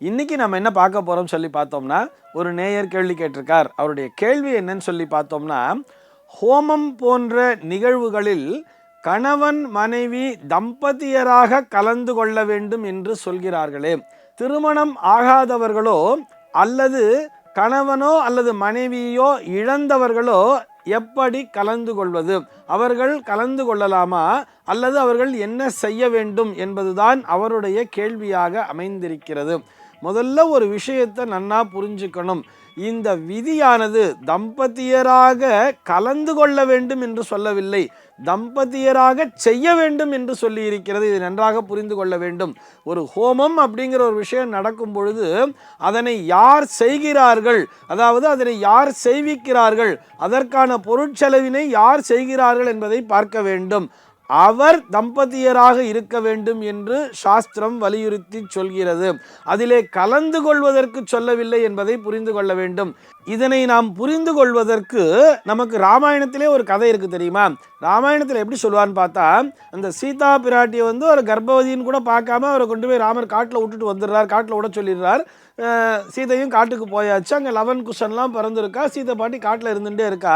இன்னைக்கு நம்ம என்ன பார்க்க போறோம் சொல்லி பார்த்தோம்னா, ஒரு நேயர் கேள்வி கேட்டிருக்கார். அவருடைய கேள்வி என்னன்னு சொல்லி பார்த்தோம்னா, ஹோமம் போன்ற நிகழ்வுகளில் கணவன் மனைவி தம்பதியராக கலந்து கொள்ள வேண்டும் என்று சொல்கிறார்களே, திருமணம் ஆகாதவர்களோ அல்லது கணவனோ அல்லது மனைவியோ இழந்தவர்களோ எப்படி கலந்து கொள்வது? அவர்கள் கலந்து கொள்ளலாமா அல்லது அவர்கள் என்ன செய்ய வேண்டும் என்பதுதான் அவருடைய கேள்வியாக அமைந்திருக்கிறது. முதல்ல ஒரு விஷயத்தை நன்னா புரிஞ்சுக்கணும். இந்த விதியானது தம்பதியராக கலந்து கொள்ள வேண்டும் என்று சொல்லவில்லை, தம்பதியராக செய்ய வேண்டும் என்று சொல்லி இருக்கிறது. இதை நன்றாக புரிந்து கொள்ள வேண்டும். ஒரு ஹோமம் அப்படிங்கிற ஒரு விஷயம் நடக்கும் பொழுது அதனை யார் செய்கிறார்கள், அதாவது அதனை யார் செய்விக்கிறார்கள், அதற்கான பொருட்செலவினை யார் செய்கிறார்கள் என்பதை பார்க்க வேண்டும். அவர் தம்பதியராக இருக்க வேண்டும் என்று சாஸ்திரம் வலியுறுத்தி சொல்கிறது. அதிலே கலந்து கொள்வதற்கு சொல்லவில்லை என்பதை புரிந்து கொள்ள வேண்டும். இதனை நாம் புரிந்து கொள்வதற்கு நமக்கு ராமாயணத்திலே ஒரு கதை இருக்கு, தெரியுமா? ராமாயணத்தில் எப்படி சொல்லுவான்னு பார்த்தா, அந்த சீதா பிராட்டியை ஒரு கர்ப்பவதின்னு கூட பார்க்காம அவரை கொண்டு போய் ராமர் காட்டில் விட்டுட்டு வந்துடுறார். காட்டில் விட சொல்லிடுறார். சீதையும் காட்டுக்கு போயாச்சு. அங்கே லவன் குஷன்லாம் பிறந்திருக்கா. சீதை பாட்டி காட்டில் இருந்துகிட்டே இருக்கா.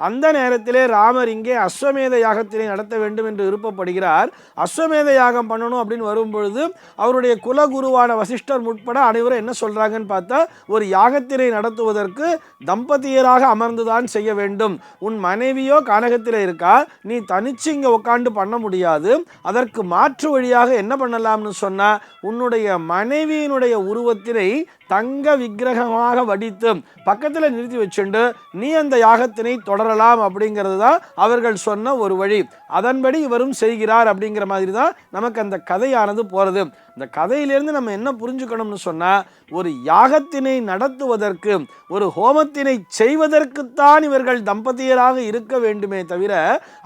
அந்த நேரத்திலே ராமர் இங்கே அஸ்வமேத யாகத்தினை நடத்த வேண்டும் என்று விருப்பப்படுகிறார். அஸ்வமேத யாகம் பண்ணணும் அப்படின்னு வரும்பொழுது அவருடைய குலகுருவான வசிஷ்டர் உட்பட அனைவரும் என்ன சொல்கிறாங்கன்னு பார்த்தா, ஒரு யாகத்தினை நடத்துவதற்கு தம்பதியராக அமர்ந்துதான் செய்ய வேண்டும். உன் மனைவியோ கானகத்தில் இருக்கா, நீ தனிச்சு இங்கே உட்காந்து பண்ண முடியாது. அதற்கு மாற்று வழியாக என்ன பண்ணலாம்னு சொன்னால், உன்னுடைய மனைவியினுடைய உருவத்தினை தங்க விக்கிரகமாக வடித்து பக்கத்தில் நிறுத்தி வச்சுண்டு நீ அந்த யாகத்தினை தொடரலாம் அப்படிங்கிறது தான் அவர்கள் சொன்ன ஒரு வழி. அதன்படி இவரும் செய்கிறார். அப்படிங்கிற மாதிரி தான் நமக்கு அந்த கதையானது போகிறது. இந்த கதையிலேருந்து நம்ம என்ன புரிஞ்சுக்கணும்னு சொன்னால், ஒரு யாகத்தினை நடத்துவதற்கு, ஒரு ஹோமத்தினை செய்வதற்குத்தான் இவர்கள் தம்பதியராக இருக்க வேண்டுமே தவிர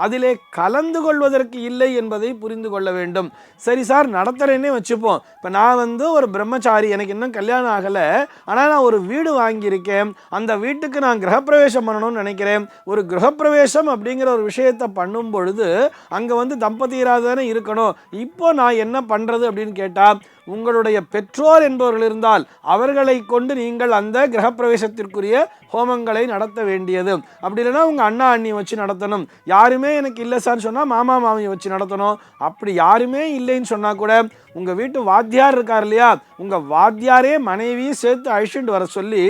அதிலே கலந்து கொள்வதற்கு இல்லை என்பதை புரிந்து கொள்ள வேண்டும். சரி சார், நடத்துகிறேன்னே வச்சுப்போம். இப்போ நான் ஒரு பிரம்மச்சாரி, எனக்கு இன்னும் கல்யாணம் ஆகலை, ஆனால் நான் ஒரு வீடு வாங்கியிருக்கேன். அந்த வீட்டுக்கு நான் கிரகப்பிரவேசம் பண்ணணும்னு நினைக்கிறேன். ஒரு கிரகப்பிரவேசம் அப்படிங்கிற ஒரு விஷயத்தை பண்ணும் பொழுது அங்கே தம்பதியராக தானே இருக்கணும். இப்போ நான் என்ன பண்ணுறது அப்படின்னு கேட்டால், உங்களுடைய பெற்றோர் என்பவர்கள் இருந்தால் அவர்களை கொண்டு நீங்கள் அந்த கிரகப்பிரவேசத்திற்குரிய ஹோமங்களை நடத்த வேண்டியது. அப்படி இல்லைன்னா உங்கள் அண்ணா அண்ணி வச்சு நடத்தணும். யாருமே எனக்கு இல்லை சார் சொன்னால் மாமா மாமியை வச்சு நடத்தணும். அப்படி யாருமே இல்லைன்னு சொன்னால் கூட உங்கள் வீட்டு வாத்தியார் இருக்கார் இல்லையா, உங்கள் வாத்தியாரே மனைவியை சேர்த்து அழிச்சுட்டு வர சொல்லி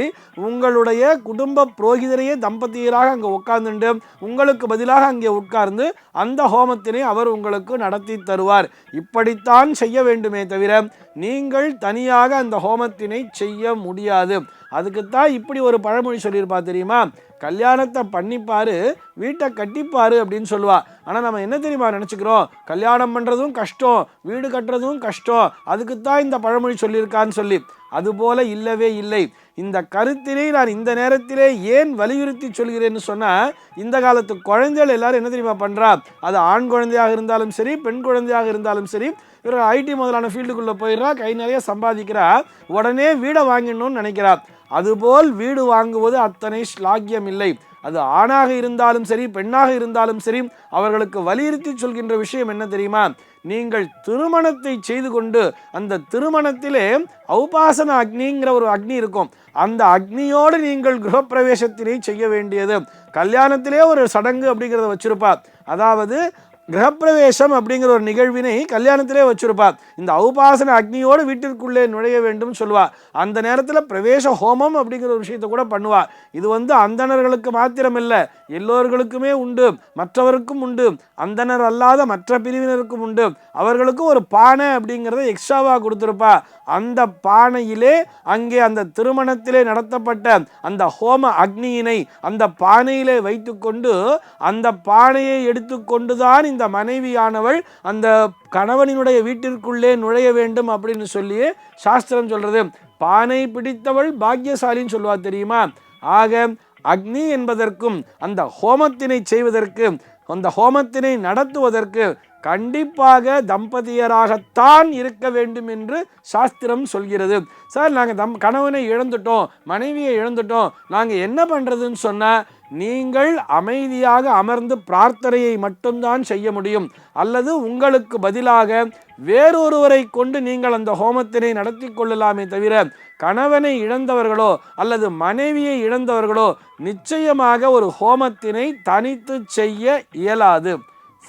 உங்களுடைய குடும்ப புரோகிதரையே தம்பதியராக அங்கே உட்கார்ந்துட்டு உங்களுக்கு பதிலாக அங்கே உட்கார்ந்து அந்த ஹோமத்தினை அவர் உங்களுக்கு நடத்தி தருவார். இப்படித்தான் செய்ய வேண்டுமே தவிர நீங்கள் தனியாக அந்த ஹோமத்தினை செய்ய முடியாது. அதுக்குத்தான் இப்படி ஒரு பழமொழி சொல்லியிருப்பா தெரியுமா, கல்யாணத்தை பண்ணிப்பாரு வீட்டை கட்டிப்பாரு அப்படின்னு சொல்லுவா. ஆனால் நம்ம என்ன தெரியுமா நினச்சிக்கிறோம், கல்யாணம் பண்ணுறதும் கஷ்டம், வீடு கட்டுறதும் கஷ்டம், அதுக்குத்தான் இந்த பழமொழி சொல்லியிருக்கான்னு சொல்லி. அதுபோல இல்லவே இல்லை. இந்த கருத்தினை நான் இந்த நேரத்திலே ஏன் வலியுறுத்தி சொல்கிறேன்னு சொன்னால், இந்த காலத்து குழந்தைகள் எல்லாரும் என்ன தெரியுமா பண்ணுறா, அது ஆண் குழந்தையாக இருந்தாலும் சரி, பெண் குழந்தையாக இருந்தாலும் சரி, இவர் ஐடி முதலான ஃபீல்டுக்குள்ளே போயிடுறா, கை நிறைய சம்பாதிக்கிறா, உடனே வீடை வாங்கிடணும்னு நினைக்கிறா. அதுபோல் வீடு வாங்குவது அத்தனை ஸ்லாக்கியம் இல்லை. அது ஆணாக இருந்தாலும் சரி, பெண்ணாக இருந்தாலும் சரி, அவர்களுக்கு வலியுறுத்தி சொல்கின்ற விஷயம் என்ன தெரியுமா, நீங்கள் திருமணத்தை செய்து கொண்டு அந்த திருமணத்திலே ஔபாசன அக்னிங்கிற ஒரு அக்னி இருக்கும். அந்த அக்னியோடு நீங்கள் கிரகப்பிரவேசத்தினை செய்ய வேண்டியது. கல்யாணத்திலே ஒரு சடங்கு அப்படிங்கிறத வச்சிருப்பா. அதாவது கிரகப்பிரவேசம் அப்படிங்கிற ஒரு நிகழ்வினை கல்யாணத்திலே வச்சிருப்பா. இந்த ஔபாசன அக்னியோடு வீட்டிற்குள்ளே நுழைய வேண்டும் சொல்லுவா. அந்த நேரத்தில் பிரவேச ஹோமம் அப்படிங்கிற ஒரு விஷயத்தை கூட பண்ணுவா. இது அந்தணர்களுக்கு மாத்திரம் இல்லை, எல்லோர்களுக்குமே உண்டு, மற்றவருக்கும் உண்டு, அந்தணர் அல்லாத மற்ற பிரிவினருக்கும் உண்டு. அவர்களுக்கும் ஒரு பானை அப்படிங்கிறத எக்ஸ்ட்ராவாக கொடுத்துருப்பா. அந்த பானையிலே அங்கே அந்த திருமணத்திலே நடத்தப்பட்ட அந்த ஹோம அக்னியினை அந்த பானையிலே வைத்து கொண்டு அந்த பானையை எடுத்துக்கொண்டுதான் இந்த மனைவியானவள் அந்த கணவனினுடைய வீட்டிற்குள்ளே நுழைய வேண்டும் அப்படின்னு சொல்லி சாஸ்திரம் சொல்றது. பானை பிடித்தவள் பாக்கியசாலின்னு சொல்லுவா தெரியுமா. ஆக அக்னி என்பதற்கும் அந்த ஹோமத்தினை செய்வதற்கு, அந்த ஹோமத்தினை நடத்துவதற்கு கண்டிப்பாக தம்பதியராகத்தான் இருக்க வேண்டும் என்று சாஸ்திரம் சொல்கிறது. சார், நாங்கள் கணவனை இழந்துட்டோம், மனைவியை இழந்துட்டோம், நாங்கள் என்ன பண்ணுறதுன்னு சொன்னால், நீங்கள் அமைதியாக அமர்ந்து பிரார்த்தனையை மட்டும்தான் செய்ய முடியும். அல்லது உங்களுக்கு பதிலாக வேறொருவரை கொண்டு நீங்கள் அந்த ஹோமத்தினை நடத்தி கொள்ளலாமே தவிர கணவனை இழந்தவர்களோ அல்லது மனைவியை இழந்தவர்களோ நிச்சயமாக ஒரு ஹோமத்தினை தனித்து செய்ய இயலாது.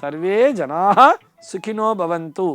சர்வே ஜனாஹ சுகினோ பவந்து.